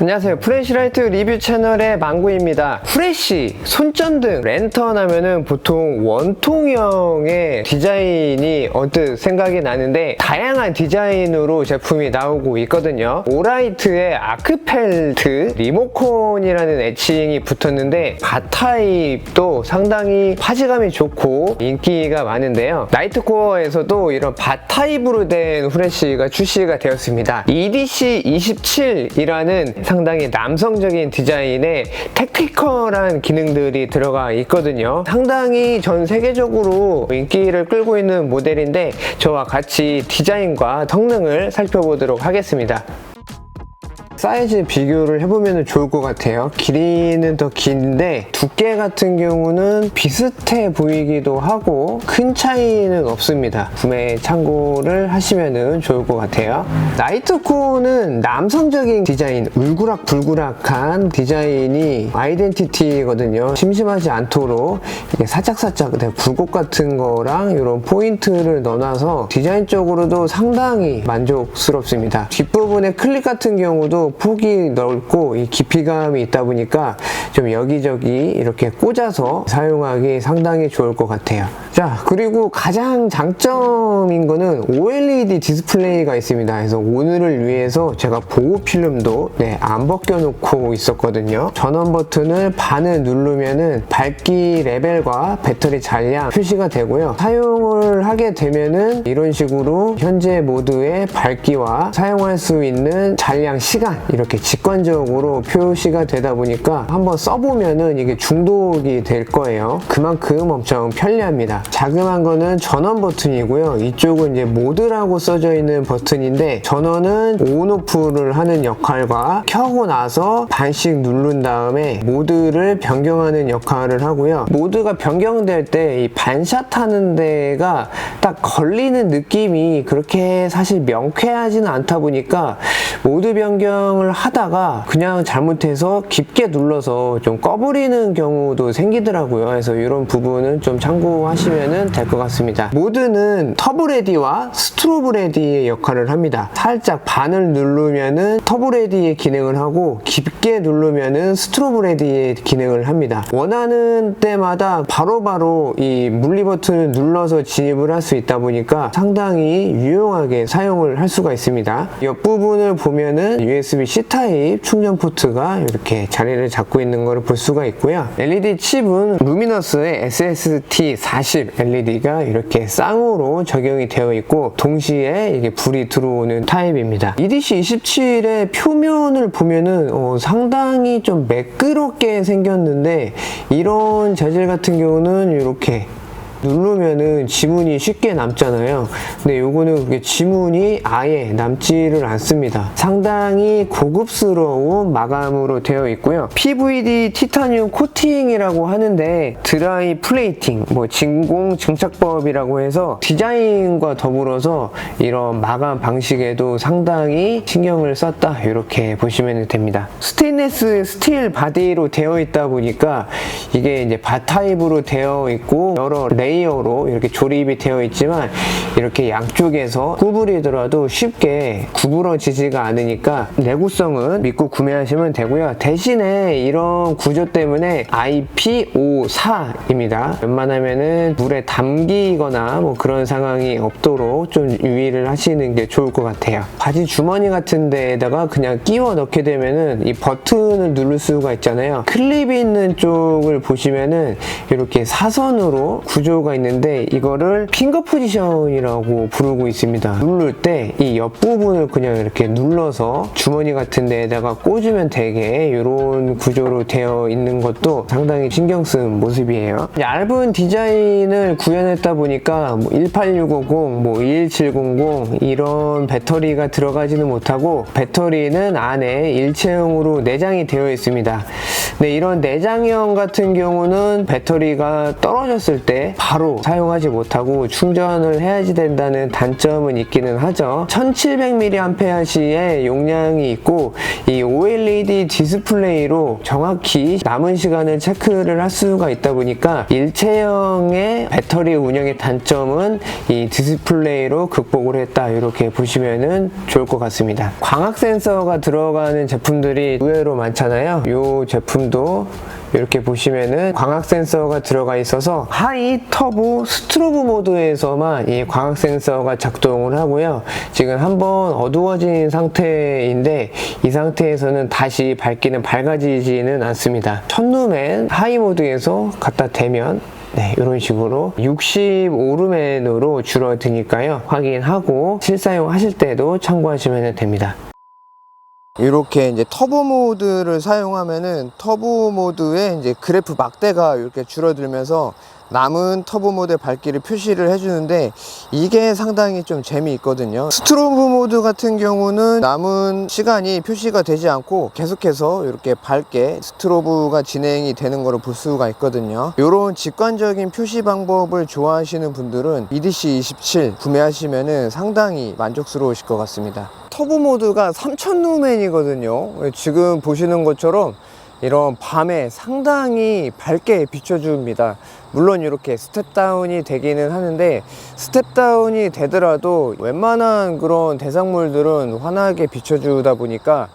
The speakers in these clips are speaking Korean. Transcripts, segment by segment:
안녕하세요. 프레시라이트 리뷰 채널의 망구입니다. 프레시, 손전등, 랜턴 하면은 보통 원통형의 디자인이 언뜻 생각이 나는데 다양한 디자인으로 제품이 나오고 있거든요. 오라이트의 아크펠트 리모컨이라는 애칭이 붙었는데 밭타입도 상당히 파지감이 좋고 인기가 많은데요. 나이트코어에서도 이런 밭타입으로 된 프레시가 출시가 되었습니다. EDC27이라는 상당히 남성적인 디자인에 택티컬한 기능들이 들어가 있거든요. 상당히 전 세계적으로 인기를 끌고 있는 모델인데 저와 같이 디자인과 성능을 살펴보도록 하겠습니다. 사이즈 비교를 해보면 좋을 것 같아요. 길이는 더 긴데 두께 같은 경우는 비슷해 보이기도 하고 큰 차이는 없습니다. 구매 참고를 하시면 좋을 것 같아요. 나이트코어는 남성적인 디자인, 울그락불그락한 디자인이 아이덴티티거든요. 심심하지 않도록 이게 살짝살짝 굴곡 같은 거랑 이런 포인트를 넣어놔서 디자인적으로도 상당히 만족스럽습니다. 뒷부분에 클립 같은 경우도 폭이 넓고 이 깊이감이 있다 보니까 좀 여기저기 이렇게 꽂아서 사용하기 상당히 좋을 것 같아요. 자, 그리고 가장 장점인 거는 OLED 디스플레이가 있습니다. 그래서 오늘을 위해서 제가 보호 필름도 안 벗겨놓고 있었거든요. 전원 버튼을 반을 누르면은 밝기 레벨과 배터리 잔량 표시가 되고요. 사용을 하게 되면은 이런 식으로 현재 모드의 밝기와 사용할 수 있는 잔량 시간 이렇게 직관적으로 표시가 되다 보니까 한번 써보면은 이게 중독이 될 거예요. 그만큼 엄청 편리합니다. 자그마한 거는 전원 버튼이고요. 이쪽은 이제 모드라고 써져 있는 버튼인데 전원은 온오프를 하는 역할과 켜고 나서 반씩 누른 다음에 모드를 변경하는 역할을 하고요. 모드가 변경될 때 이 반샷 하는 데가 딱 걸리는 느낌이 그렇게 사실 명쾌하지는 않다 보니까 모드 변경을 하다가 그냥 잘못해서 깊게 눌러서 좀 꺼버리는 경우도 생기더라고요. 그래서 이런 부분은 좀 참고하시면 될 것 같습니다. 모드는 터보레디와 스트로브레디의 역할을 합니다. 살짝 반을 누르면은 터보레디의 기능을 하고 깊게 누르면은 스트로브레디의 기능을 합니다. 원하는 때마다 바로바로 이 물리 버튼을 눌러서 진입을 할 수 있다 보니까 상당히 유용하게 사용을 할 수가 있습니다. 옆부분을 보면은 USB-C 타입 충전 포트가 이렇게 자리를 잡고 있는 것을 볼 수가 있고요. LED 칩은 루미너스의 SST40 LED가 이렇게 쌍으로 적용이 되어 있고 동시에 이게 불이 들어오는 타입입니다. EDC27의 표면을 보면은 상당히 좀 매끄럽게 생겼는데 이런 재질 같은 경우는 이렇게 누르면은 지문이 쉽게 남잖아요. 근데 요거는 그게 지문이 아예 남지를 않습니다. 상당히 고급스러운 마감으로 되어 있고요. PVD 티타늄 코팅이라고 하는데 드라이 플레이팅, 진공 증착법이라고 해서 디자인과 더불어서 이런 마감 방식에도 상당히 신경을 썼다 이렇게 보시면 됩니다. 스테인리스 스틸 바디로 되어 있다 보니까 이게 이제 밭타입으로 되어 있고 여러 레이어로 이렇게 조립이 되어 있지만 이렇게 양쪽에서 구부리더라도 쉽게 구부러지지가 않으니까 내구성은 믿고 구매하시면 되고요. 대신에 이런 구조 때문에 IP54입니다. 웬만하면은 물에 담기거나 그런 상황이 없도록 좀 유의를 하시는 게 좋을 것 같아요. 바지 주머니 같은 데에다가 그냥 끼워 넣게 되면은 이 버튼을 누를 수가 있잖아요. 클립이 있는 쪽을 보시면은 이렇게 사선으로 구조가 있는데 이거를 핑거 포지션이라고 부르고 있습니다. 누를 때 이 옆부분을 그냥 이렇게 눌러서 주머니 같은 데에다가 꽂으면 되게 이런 구조로 되어 있는 것도 상당히 신경 쓴 모습이에요. 얇은 디자인을 구현했다 보니까 18650, 21700 이런 배터리가 들어가지는 못하고 배터리는 안에 일체형으로 내장이 되어 있습니다. 근데 이런 내장형 같은 경우는 배터리가 떨어졌을 때 바로 사용하지 못하고 충전을 해야지 된다는 단점은 있기는 하죠. 1700mAh의 용량이 있고 이 OLED 디스플레이로 정확히 남은 시간을 체크를 할 수가 있다 보니까 일체형의 배터리 운영의 단점은 이 디스플레이로 극복을 했다, 이렇게 보시면은 좋을 것 같습니다. 광학 센서가 들어가는 제품들이 의외로 많잖아요. 이 제품도 이렇게 보시면은 광학 센서가 들어가 있어서 하이 터보 스트로브 모드에서만 이 광학 센서가 작동을 하고요. 지금 한번 어두워진 상태인데 이 상태에서는 다시 밝기는 밝아지지는 않습니다. 첫눈엔 하이 모드에서 갖다 대면 이런 식으로 65루멘으로 줄어드니까요. 확인하고 실사용 하실 때도 참고하시면 됩니다. 이렇게 이제 터보 모드를 사용하면은 터보 모드의 이제 그래프 막대가 이렇게 줄어들면서 남은 터보 모드의 밝기를 표시를 해주는데 이게 상당히 좀 재미있거든요. 스트로브 모드 같은 경우는 남은 시간이 표시가 되지 않고 계속해서 이렇게 밝게 스트로브가 진행이 되는 것을 볼 수가 있거든요. 이런 직관적인 표시 방법을 좋아하시는 분들은 EDC27 구매하시면은 상당히 만족스러우실 것 같습니다. 터보 모드가 3000루멘이거든요. 지금 보시는 것처럼 이런 밤에 상당히 밝게 비춰줍니다. 물론 이렇게 스텝다운이 되기는 하는데 스텝다운이 되더라도 웬만한 그런 대상물들은 환하게 비춰주다 보니까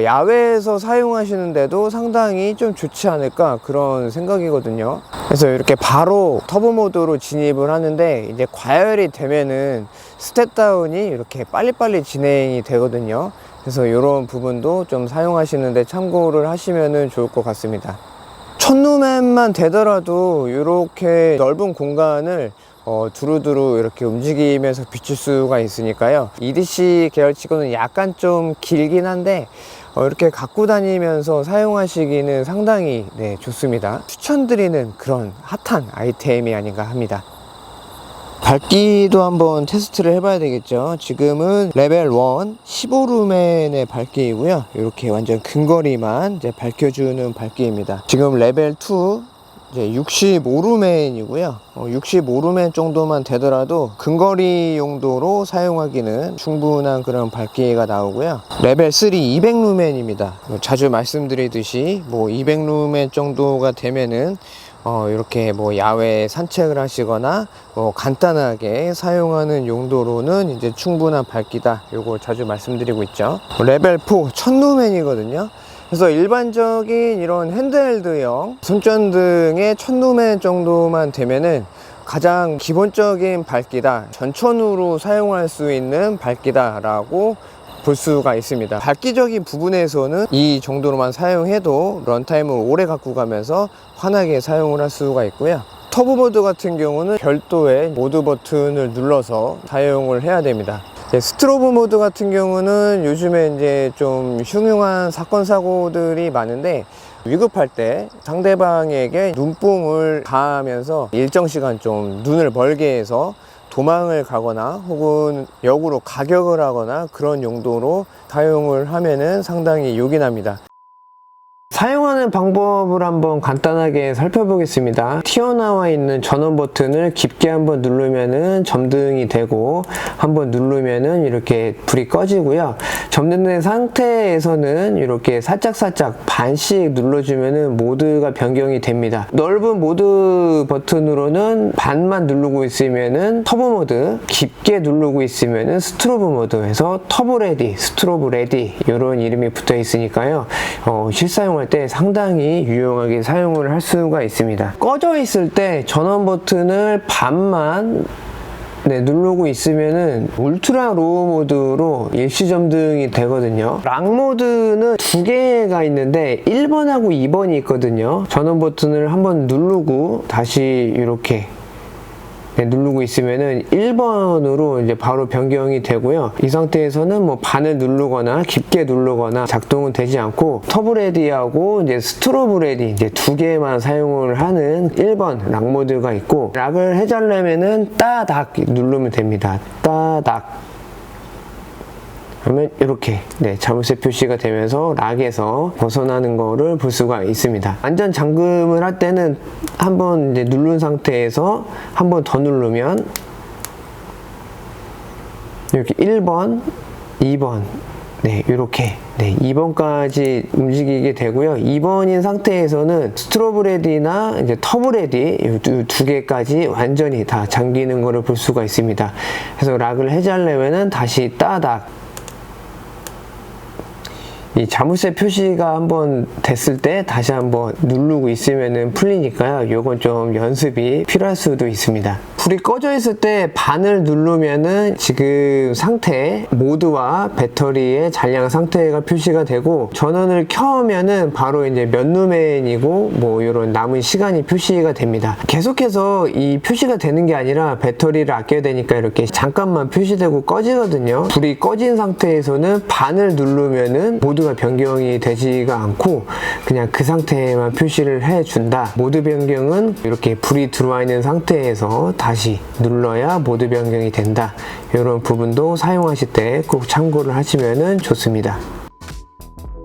야외에서 사용하시는데도 상당히 좀 좋지 않을까, 그런 생각이거든요. 그래서 이렇게 바로 터보 모드로 진입을 하는데 이제 과열이 되면은 스텝다운이 이렇게 빨리빨리 진행이 되거든요. 그래서 이런 부분도 좀 사용하시는데 참고를 하시면 좋을 것 같습니다. 첫눈에만 되더라도 이렇게 넓은 공간을 두루두루 이렇게 움직이면서 비출 수가 있으니까요. EDC 계열치고는 약간 좀 길긴 한데 이렇게 갖고 다니면서 사용하시기는 상당히 좋습니다. 추천드리는 그런 핫한 아이템이 아닌가 합니다. 밝기도 한번 테스트를 해봐야 되겠죠. 지금은 레벨 1 15루멘의 밝기이고요. 이렇게 완전 근거리만 이제 밝혀주는 밝기입니다. 지금 레벨 2 이제 65루멘이고요. 65루멘 정도만 되더라도 근거리 용도로 사용하기는 충분한 그런 밝기가 나오고요. 레벨 3 200루멘입니다. 자주 말씀드리듯이 200루멘 정도가 되면은 이렇게 야외 산책을 하시거나 간단하게 사용하는 용도로는 이제 충분한 밝기다, 요거 자주 말씀드리고 있죠. 레벨 4 1000루멘이거든요. 그래서 일반적인 이런 핸드헬드형 손전등의 1000루멘 정도만 되면은 가장 기본적인 밝기다, 전천후로 사용할 수 있는 밝기다 라고 볼 수가 있습니다. 밝기적인 부분에서는 이 정도로만 사용해도 런타임을 오래 갖고 가면서 환하게 사용을 할 수가 있고요. 터보 모드 같은 경우는 별도의 모드 버튼을 눌러서 사용을 해야 됩니다. 스트로브 모드 같은 경우는 요즘에 이제 좀 흉흉한 사건 사고들이 많은데 위급할 때 상대방에게 눈뽕을 가하면서 일정 시간 좀 눈을 멀게 해서 도망을 가거나 혹은 역으로 가격을 하거나 그런 용도로 사용을 하면은 상당히 요긴합니다. 사용하는 방법을 한번 간단하게 살펴보겠습니다. 튀어나와 있는 전원 버튼을 깊게 한번 누르면은 점등이 되고 한번 누르면은 이렇게 불이 꺼지고요. 점등된 상태에서는 이렇게 살짝살짝 반씩 눌러주면은 모드가 변경이 됩니다. 넓은 모드 버튼으로는 반만 누르고 있으면은 터보 모드, 깊게 누르고 있으면은 스트로브 모드에서 터보 레디, 스트로브 레디 이런 이름이 붙어 있으니까요. 실사용할 때 상당히 유용하게 사용을 할 수가 있습니다. 꺼져 있을 때 전원 버튼을 반만 누르고 있으면은 울트라 로우 모드로 일시 점등이 되거든요. 락 모드는 두 개가 있는데 1번하고 2번이 있거든요. 전원 버튼을 한번 누르고 다시 이렇게 누르고 있으면은 1번으로 이제 바로 변경이 되고요. 이 상태에서는 반을 누르거나 깊게 누르거나 작동은 되지 않고 터보 레디하고 이제 스트로브 레디 이제 두 개만 사용을 하는 1번 락 모드가 있고, 락을 해자려면은 따닥 누르면 됩니다. 따닥 그러면 이렇게 자물쇠 표시가 되면서 락에서 벗어나는 거를 볼 수가 있습니다. 완전 잠금을 할 때는 한번 누른 상태에서 한 번 더 누르면 이렇게 1번, 2번 이렇게 2번까지 움직이게 되고요. 2번인 상태에서는 스트로브레디나 터브레디 이 두 개까지 완전히 다 잠기는 것을 볼 수가 있습니다. 그래서 락을 해제하려면은 다시 따닥, 이 자물쇠 표시가 한번 됐을 때 다시 한번 누르고 있으면은 풀리니까요. 요건 좀 연습이 필요할 수도 있습니다. 불이 꺼져 있을 때 반을 누르면은 지금 상태, 모드와 배터리의 잔량 상태가 표시가 되고, 전원을 켜면은 바로 이제 몇 루멘이고 뭐 이런 남은 시간이 표시가 됩니다. 계속해서 이 표시가 되는 게 아니라 배터리를 아껴야 되니까 이렇게 잠깐만 표시되고 꺼지거든요. 불이 꺼진 상태에서는 반을 누르면은 모드가 변경이 되지가 않고 그냥 그 상태에만 표시를 해준다. 모드 변경은 이렇게 불이 들어와 있는 상태에서 다시 눌러야 모드 변경이 된다. 이런 부분도 사용하실 때 꼭 참고를 하시면 좋습니다.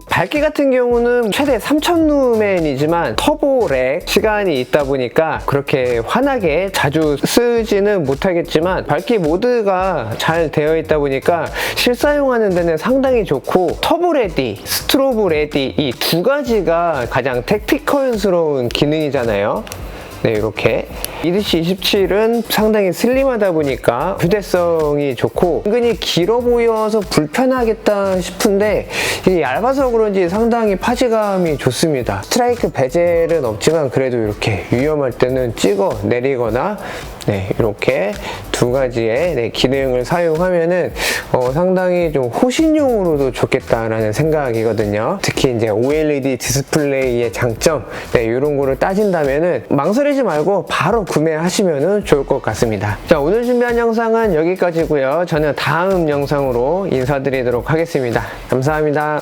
밝기 같은 경우는 최대 3000루멘이지만 터보렉 시간이 있다 보니까 그렇게 환하게 자주 쓰지는 못하겠지만, 밝기 모드가 잘 되어 있다 보니까 실사용하는 데는 상당히 좋고, 터보레디, 스트로브레디 이 두 가지가 가장 택티컬스러운 기능이잖아요. 이렇게 EDC27은 상당히 슬림하다 보니까 휴대성이 좋고, 은근히 길어 보여서 불편하겠다 싶은데 이게 얇아서 그런지 상당히 파지감이 좋습니다. 스트라이크 베젤은 없지만 그래도 이렇게 위험할 때는 찍어 내리거나 이렇게 두 가지의 기능을 사용하면은 상당히 좀 호신용으로도 좋겠다라는 생각이거든요. 특히 이제 OLED 디스플레이의 장점, 이런 거를 따진다면은 망설이지 말고 바로 구매하시면은 좋을 것 같습니다. 자, 오늘 준비한 영상은 여기까지고요. 저는 다음 영상으로 인사드리도록 하겠습니다. 감사합니다.